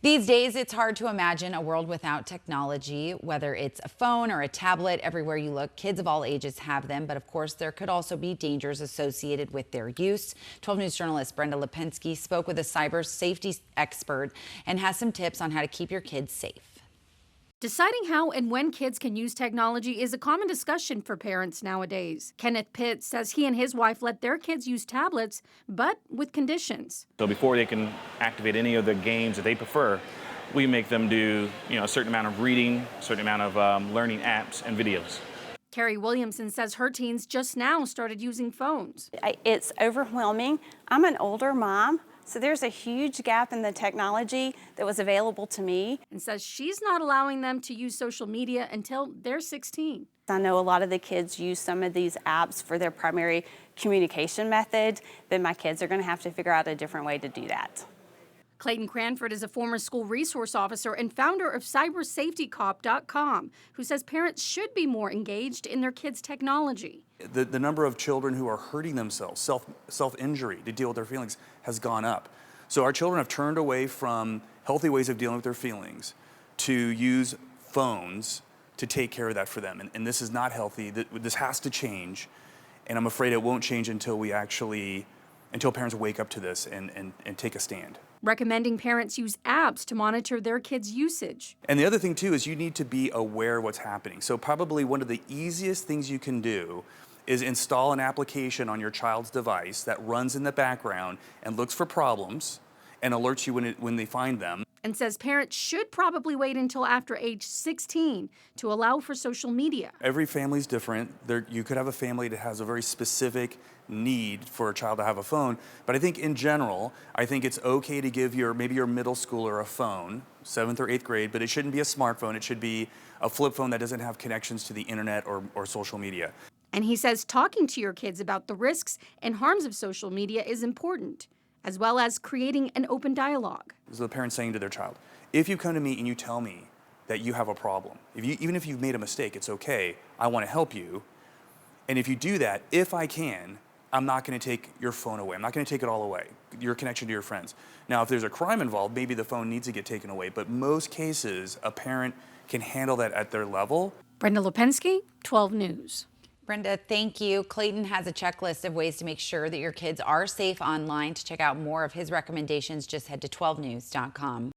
These days, it's hard to imagine a world without technology, whether it's a phone or a tablet. Everywhere you look, kids of all ages have them. But of course, there could also be dangers associated with their use. 12 News journalist Brenda Lipinski spoke with a cyber safety expert and has some tips on how to keep your kids safe. Deciding how and when kids can use technology is a common discussion for parents nowadays. Kenneth Pitts says he and his wife let their kids use tablets, but with conditions. So before they can activate any of the games that they prefer, we make them do a certain amount of reading, a certain amount of learning apps and videos. Carrie Williamson says her teens just now started using phones. It's overwhelming. I'm an older mom, so there's a huge gap in the technology that was available to me. And says she's not allowing them to use social media until they're 16. I know a lot of the kids use some of these apps for their primary communication method, but my kids are going to have to figure out a different way to do that. Clayton Cranford is a former school resource officer and founder of cybersafetycop.com, who says parents should be more engaged in their kids' technology. The number of children who are hurting themselves, self-injury to deal with their feelings has gone up. So our children have turned away from healthy ways of dealing with their feelings to use phones to take care of that for them. And this is not healthy. This has to change. And I'm afraid it won't change until parents wake up to this and take a stand. Recommending parents use apps to monitor their kids' usage. And the other thing too is you need to be aware of what's happening. So probably one of the easiest things you can do is install an application on your child's device that runs in the background and looks for problems and alerts you when they find them. And says parents should probably wait until after age 16 to allow for social media. Every family's different. You could have a family that has a very specific need for a child to have a phone, but I think in general, I think it's okay to give maybe your middle schooler a phone, 7th or 8th grade, but it shouldn't be a smartphone. It should be a flip phone that doesn't have connections to the internet or social media. And he says talking to your kids about the risks and harms of social media is important, as well as creating an open dialogue. This is the parent saying to their child, if you come to me and you tell me that you have a problem, even if you've made a mistake, it's okay, I want to help you. And if you do that, if I can, I'm not going to take your phone away. I'm not going to take it all away, your connection to your friends. Now, if there's a crime involved, maybe the phone needs to get taken away. But most cases, a parent can handle that at their level. Brenda Lipinski, 12 News. Brenda, thank you. Clayton has a checklist of ways to make sure that your kids are safe online. To check out more of his recommendations, just head to 12news.com.